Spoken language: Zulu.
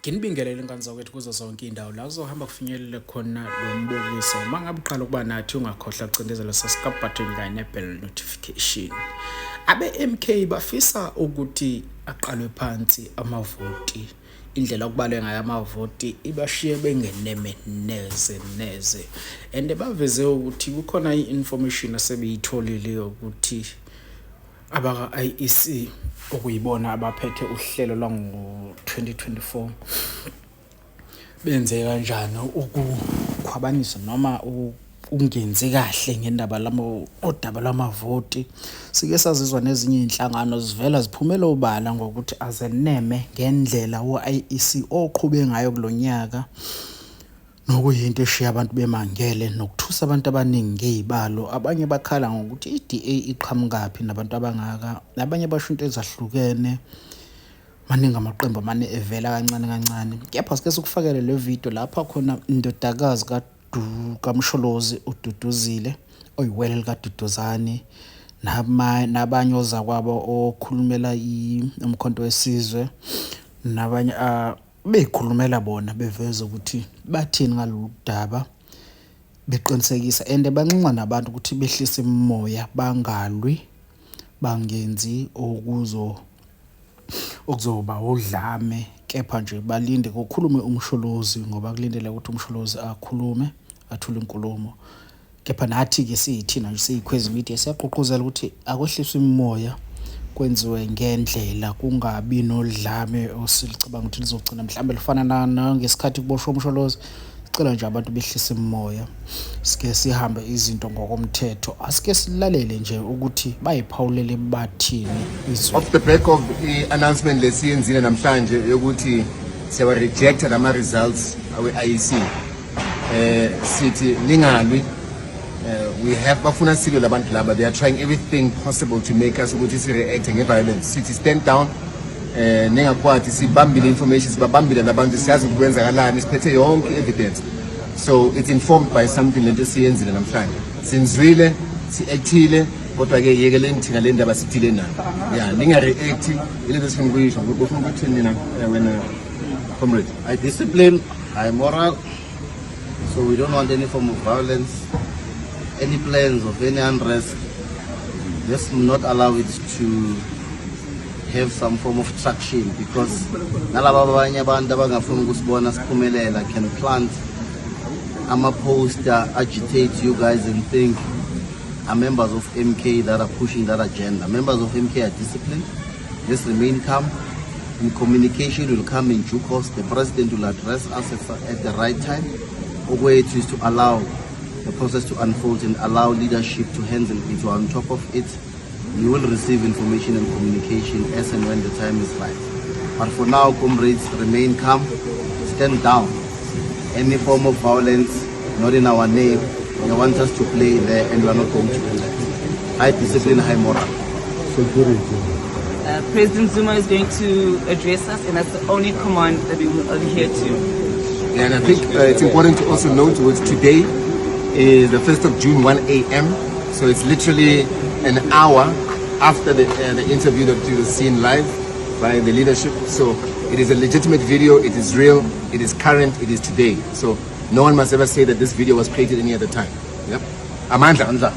Nginibingelele ingane zakwethu kuzo zonke indawo la kuzohamba kufinyelele khona lo mbukiso. Uma ngabe uqala ukuba nathi ungakhohlwa kucindezela subscribe button kanye nebell notification. Abe-MK bafisa ukuthi aqalwe phansi amavoti. Indlela okubalwe ngayo amavoti ibashiye bengeneme neze. And baveze ukuthi kukhona i-information asebeyitholile ukuthi abaka-IEC okuyibona abaphethe uhlelo lwango 2024 benze kanjani ukukhwabanisa noma ungenzi kahle ngendaba odaba lwamavoti. Sike sazizwa nezinye inhlangano zivela ziphumela ubala ngokuthi azeneme ngendlela wo-IEC oqhube ngayo kulonyaka nokuyinto eshiya abantu bemangele nokuthusa abantu abaningi ngezibalo. Abanye bakhala ngokuthi iDA iqhamukaphi nabantu abangaka, nabanye basho into ezahlukene, maningi amaqembu amane evela kancane. Kepha sike sikufakele le video lapha khona indodakazi kaMsholozi uDuduzile oyiwele likaDuduzane nabanye ozakwabo okhulumela umkhonto wesizwe nabanye beyikhulumela bona beveza ukuthi bathini ngalolu daba, beqinisekisa ende banxenxa nabantu ukuthi behlise imimoya, bangalwi, bangenzi okuzoba udlame, kepha nje balinde kukhulume uMsholozi ngoba kulindele ukuthi uMsholozi akhulume, athule inkulumo. Kepha nathi-ke siyithina nje siyikhwezi media siyaqoqozela ukuthi akwehliswe imimoya, kwenziwe ngendlela, kungabi nodlame osilicabanga ukuthi lizogcina mhlawumbe lifana nangesikhathi kuboshwa uMsholozi. Sicela nje abantu behlise imimoya, sike sihambe izinto ngokomthetho, asike silalele nje ukuthi bayiphawulele bathini izwe. Off the back of i-announcement lesiyenzile namhlanje yokuthi siyawa reject ama results awe-IEC, sithi ningalwi. We have bafuna silwe labantu laba, they are trying everything possible to make us ukuthi si-react nge-violence. Sithi stand down, nengakwathi sibambile information, sibabambile labantu, siyazi ukwenzakalani, siphethe yonke evidence. So it's informed by something lento siyenzile namhlanje. Sinzwile, si-actile, kodwa-ke yekeleni thina le ndaba sithile nayo. Yeah, ninga-react, ilento sifuna ukuyisho. Ufuna ukuthi nina wena comrade? I discipline, I moral, so we don't want any form of violence. Any plans of any unrest, let's not allow it to have some form of traction, because nalaba abanye abantu abangafuna ukusibona siphumelela can plant ama-poster, agitate you guys and think are members of MK that are pushing that agenda. Members of MK are disciplined. Let's remain calm. And communication will come in due course. The president will address us at the right time. Our way is to allow the process to unfold and allow leadership to handle it. On top of it, you will receive information and communication as and when the time is right. But for now, comrades, remain calm, stand down. Any form of violence, not in our name. They want us to play there, and we are not going to do that. High discipline, high moral. President Zuma is going to address us, and that's the only command that we will adhere to. Yeah, and I think it's important to also note that today is the 1st of June, 1 a.m. So it's literally an hour after the interview that you have seen live by the leadership. So it is a legitimate video, it is real, it is current, it is today. So no one must ever say that this video was created any other time. Yep. Amandla.